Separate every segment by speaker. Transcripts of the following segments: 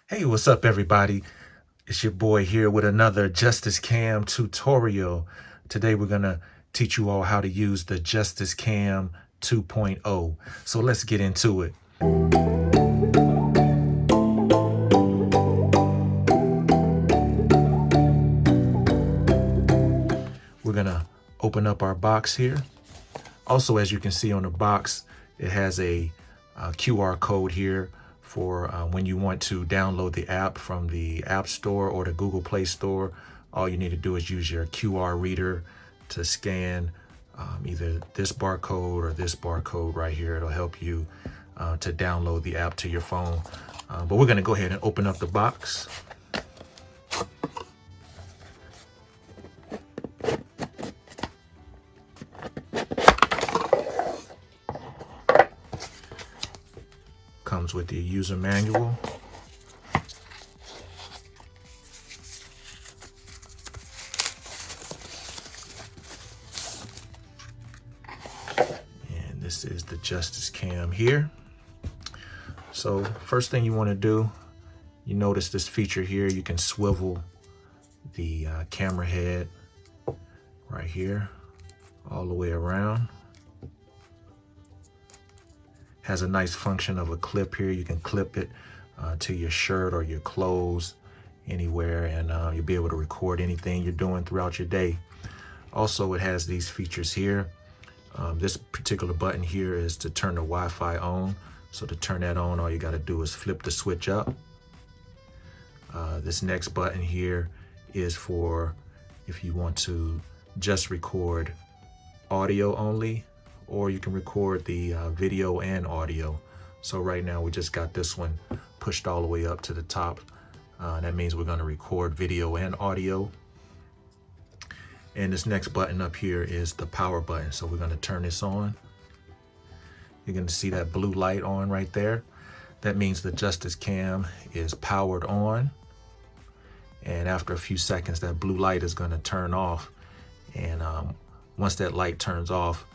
Speaker 1: Hey, what's up, everybody? It's your boy here with another Justice Cam tutorial. Today, we're going to teach you all how to use the Justice Cam 2.0. So let's get into it. We're going to open up our box here. Also, as you can see on the box, it has a QR code here for when you want to download the app from the App Store or the Google Play Store. All you need to do is use your QR reader to scan either this barcode or this barcode right here. It'll help you to download the app to your phone. But we're going to go ahead and open up the box. Comes with the user manual. And this is the Justice Cam here. So first thing you want to do, you notice this feature here. You can swivel the camera head right here all the way around. Has a nice function of a clip here. You can clip it to your shirt or your clothes anywhere, and you'll be able to record anything you're doing throughout your day. Also, it has these features here. This particular button here is to turn the Wi-Fi on. So to turn that on, all you got to do is flip the switch up. This next button here is for if you want to just record audio only, or you can record the video and audio. So right now we just got this one pushed all the way up to the top. That means we're going to record video and audio. And this next button up here is the power button. So we're going to turn this on. You're going to see that blue light on right there. That means the Justice Cam is powered on. And after a few seconds, that blue light is going to turn off. And once that light turns off,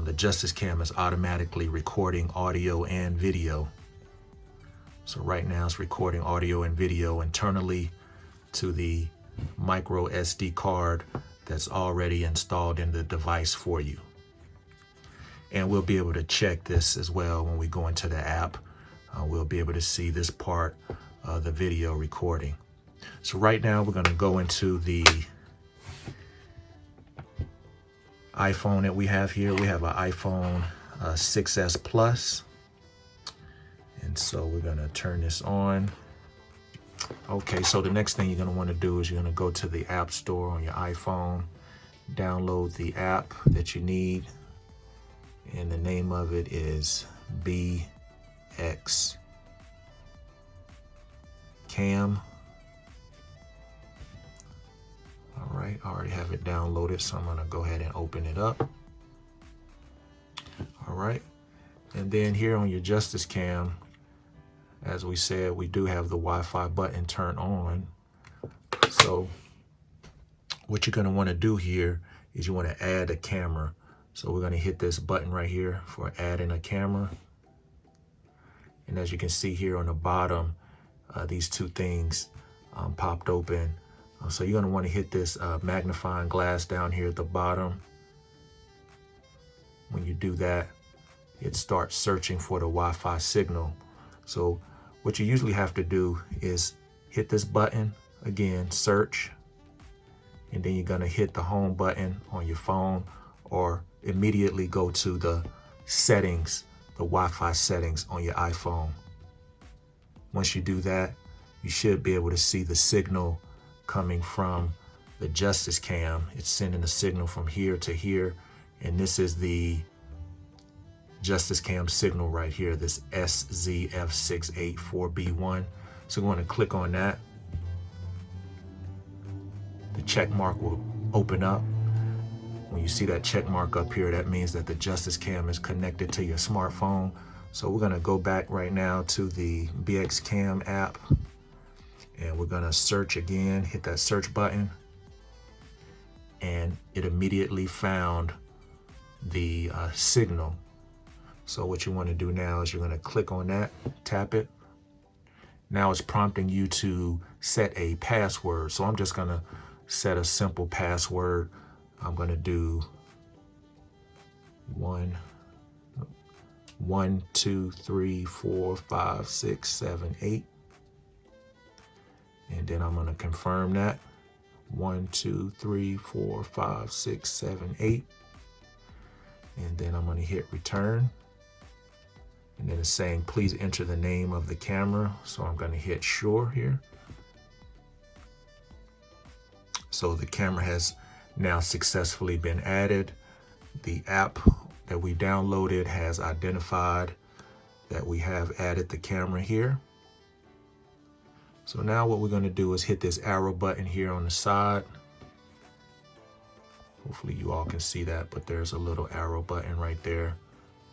Speaker 1: the Justice Cam is automatically recording audio and video. So right now it's recording audio and video internally to the micro SD card that's already installed in the device for you. And we'll be able to check this as well when we go into the app. We'll be able to see this part of the video recording. So right now we're going to go into the iPhone that we have here. We have an iPhone 6S Plus. And so we're going to turn this on. Okay, so the next thing you're going to want to do is you're going to go to the App Store on your iPhone, download the app that you need, and the name of it is BX Cam. All right, I already have it downloaded, so I'm going to go ahead and open it up. All right, and then here on your Justice Cam, as we said, we do have the Wi-Fi button turned on. So what you're going to want to do here is you want to add a camera. So we're going to hit this button right here for adding a camera. And as you can see here on the bottom, these two things popped open. So you're going to want to hit this magnifying glass down here at the bottom. When you do that, it starts searching for the Wi-Fi signal. So what you usually have to do is hit this button again, search, and then you're going to hit the home button on your phone, or immediately go to the settings, the Wi-Fi settings on your iPhone. Once you do that, you should be able to see the signal coming from the Justice Cam. It's sending a signal from here to here, and this is the Justice Cam signal right here, this SZF684B1. So we're going to click on that. The check mark will open up. When you see that check mark up here, that means that the Justice Cam is connected to your smartphone. So we're going to go back right now to the BX Cam app, and we're going to search again, hit that search button, and it immediately found the signal. So what you want to do now is you're going to click on that, tap it, now it's prompting you to set a password. So I'm just gonna set a simple password. I'm gonna do 1, 2, 3, 4, 5, 6, 7, 8. And then I'm gonna confirm that. 1, 2, 3, 4, 5, 6, 7, 8. And then I'm gonna hit return. And then it's saying, please enter the name of the camera. So I'm gonna hit sure here. So the camera has now successfully been added. The app that we downloaded has identified that we have added the camera here. So now what we're gonna do is hit this arrow button here on the side. Hopefully you all can see that, but there's a little arrow button right there.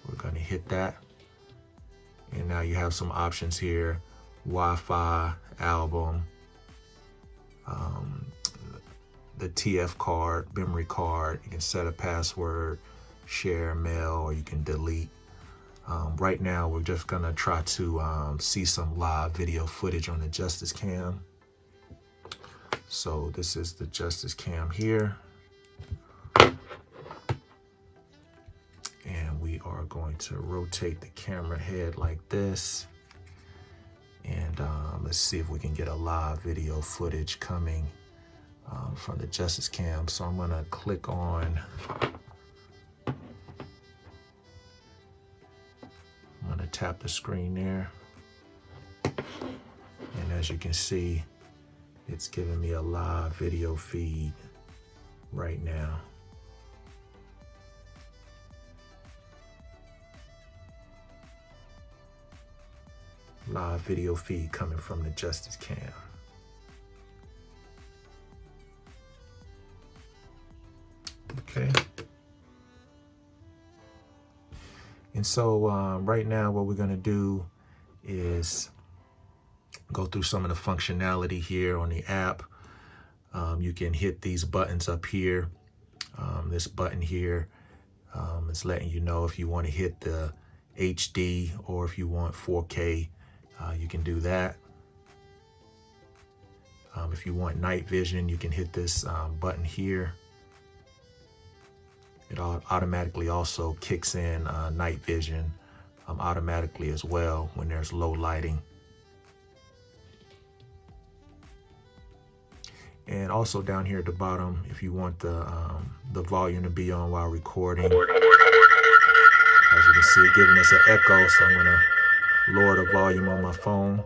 Speaker 1: We're gonna hit that. And now you have some options here: Wi-Fi, album, the TF card, memory card. You can set a password, share, mail, or you can delete. Right now, we're just gonna try to see some live video footage on the Justice Cam. So this is the Justice Cam here. And we are going to rotate the camera head like this. And let's see if we can get a live video footage coming from the Justice Cam. So I'm gonna click on, I'm gonna tap the screen there. And as you can see, it's giving me a live video feed right now. Live video feed coming from the Justice Cam. Okay. And so right now what we're gonna do is go through some of the functionality here on the app. You can hit these buttons up here. This button here is letting you know if you want to hit the HD or if you want 4K, you can do that. If you want night vision, you can hit this button here. It automatically also kicks in night vision automatically as well when there's low lighting. And also down here at the bottom, if you want the volume to be on while recording, as you can see, giving us an echo, so I'm gonna lower the volume on my phone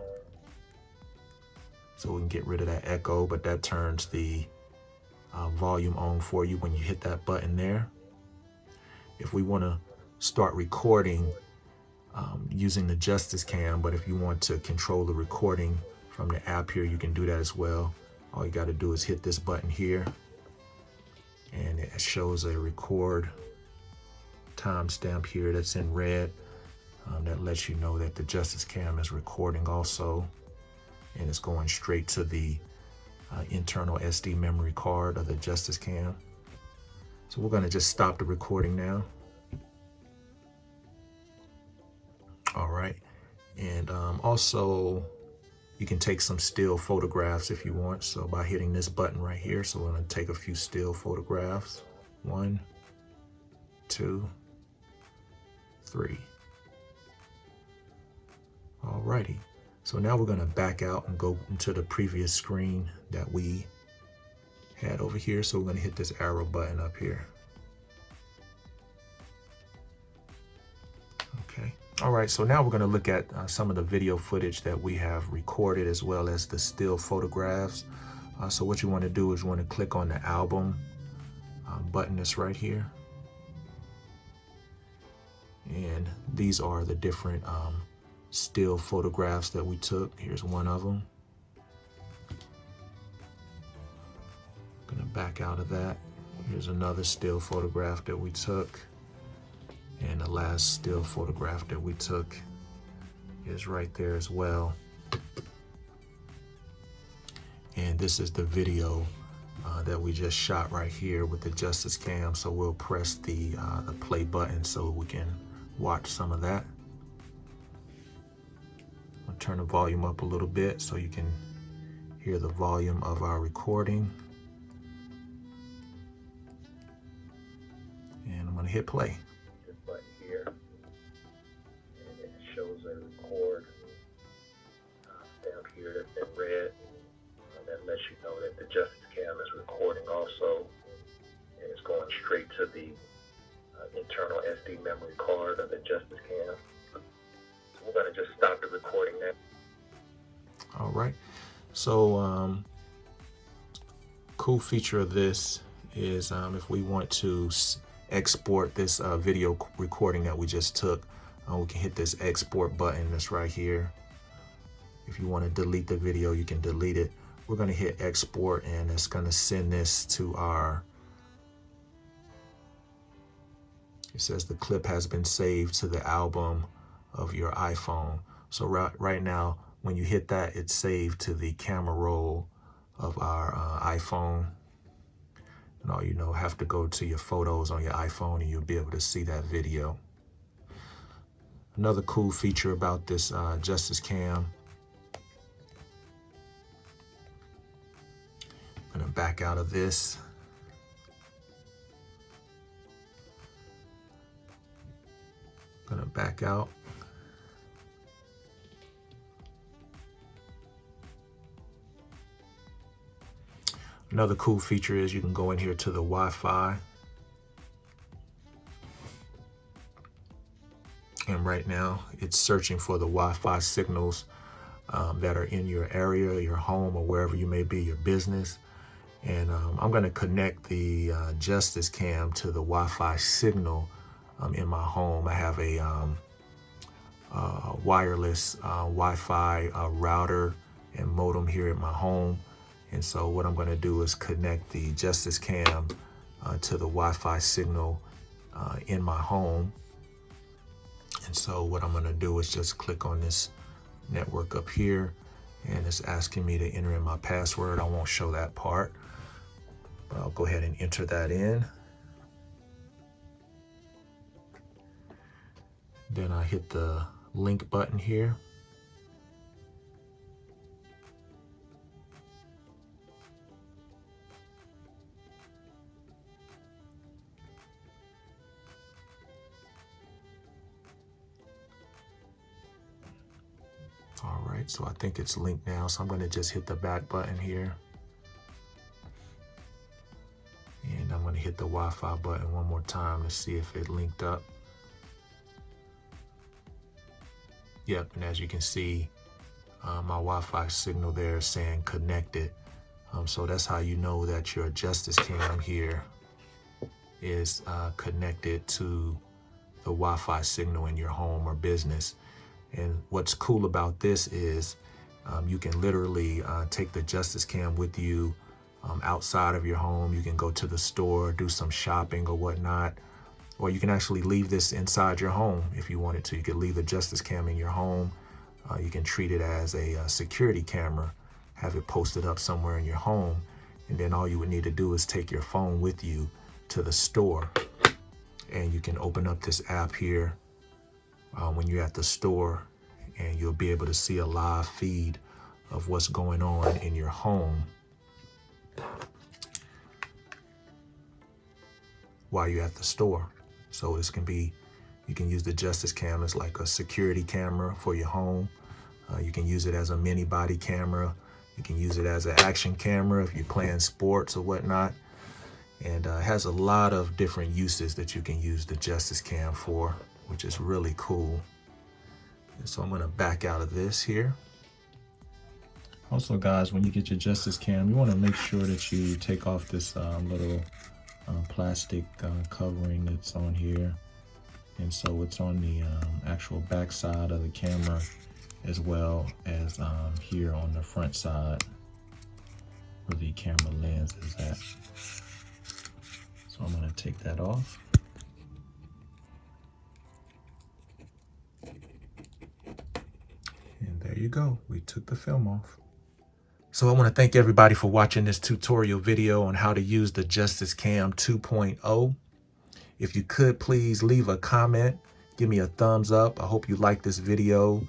Speaker 1: so we can get rid of that echo, but that turns the volume on for you when you hit that button there. If we want to start recording using the Justice Cam, but if you want to control the recording from the app here, you can do that as well. All you got to do is hit this button here, and it shows a record timestamp here that's in red. That lets you know that the Justice Cam is recording also, and it's going straight to the internal SD memory card of the Justice Cam. So we're going to just stop the recording now. All right, and also you can take some still photographs if you want. So by hitting this button right here, so we're going to take a few still photographs. 1, 2, 3. Alrighty, so now we're going to back out and go into the previous screen that we had over here. So we're going to hit this arrow button up here. Okay. All right, so now we're going to look at some of the video footage that we have recorded, as well as the still photographs. So what you want to do is you want to click on the album button that's right here. And these are the different still photographs that we took. Here's one of them. Gonna back out of that. Here's another still photograph that we took. And the last still photograph that we took is right there as well. And this is the video that we just shot right here with the Justice Cam. So we'll press the play button so we can watch some of that. I'll turn the volume up a little bit so you can hear the volume of our recording. And I'm going to hit play.
Speaker 2: This button here, and it shows a record down here that's in red. That lets you know that the Justice Cam is recording also, and it's going straight to the internal SD memory card of the Justice Cam. So we're going to just stop the recording now.
Speaker 1: All right. So cool feature of this is if we want to export this video recording that we just took, we can hit this export button that's right here. If you want to delete the video, you can delete it. We're going to hit export, and it's going to send this to our, it says the clip has been saved to the album of your iPhone. So right now, when you hit that, it's saved to the camera roll of our iPhone. And all you have to go to your photos on your iPhone and you'll be able to see that video. Another cool feature about this Justice Cam, I'm gonna back out of this. Gonna back out. Another cool feature is you can go in here to the Wi-Fi. And right now it's searching for the Wi-Fi signals that are in your area, your home, or wherever you may be, your business. And I'm going to connect the Justice Cam to the Wi-Fi signal in my home. I have a wireless Wi-Fi router and modem here at my home. And so what I'm going to do is connect the Justice Cam to the Wi-Fi signal in my home. And so what I'm going to do is just click on this network up here, and it's asking me to enter in my password. I won't show that part, but I'll go ahead and enter that in. Then I hit the link button here. All right, so I think it's linked now, so I'm going to just hit the back button here. And I'm going to hit the Wi-Fi button one more time to see if it linked up. Yep, and as you can see, my Wi-Fi signal there is saying connected. So that's how you know that your Justice Cam here is connected to the Wi-Fi signal in your home or business. And what's cool about this is you can literally take the Justice Cam with you outside of your home. You can go to the store, do some shopping or whatnot, or you can actually leave this inside your home if you wanted to. You could leave the Justice Cam in your home. You can treat it as a security camera, have it posted up somewhere in your home, and then all you would need to do is take your phone with you to the store, and you can open up this app here when you're at the store, and you'll be able to see a live feed of what's going on in your home while you're at the store. So this can be, you can use the Justice Cam as like a security camera for your home. You can use it as a mini body camera. You can use it as an action camera if you're playing sports or whatnot. And it has a lot of different uses that you can use the Justice Cam for, which is really cool. And so I'm going to back out of this here. Also, guys, when you get your Justice Cam, you want to make sure that you take off this little plastic covering that's on here. And so it's on the actual back side of the camera, as well as here on the front side where the camera lens is at. So I'm going to take that off. And there you go. We took the film off. So I want to thank everybody for watching this tutorial video on how to use the Justice Cam 2.0. If you could, please leave a comment, give me a thumbs up. I hope you like this video,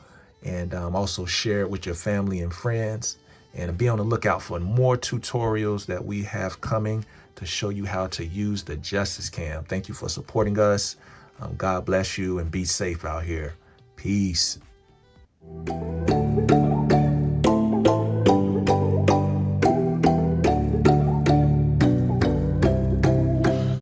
Speaker 1: and also share it with your family and friends. And be on the lookout for more tutorials that we have coming to show you how to use the Justice Cam. Thank you for supporting us. God bless you and be safe out here. Peace.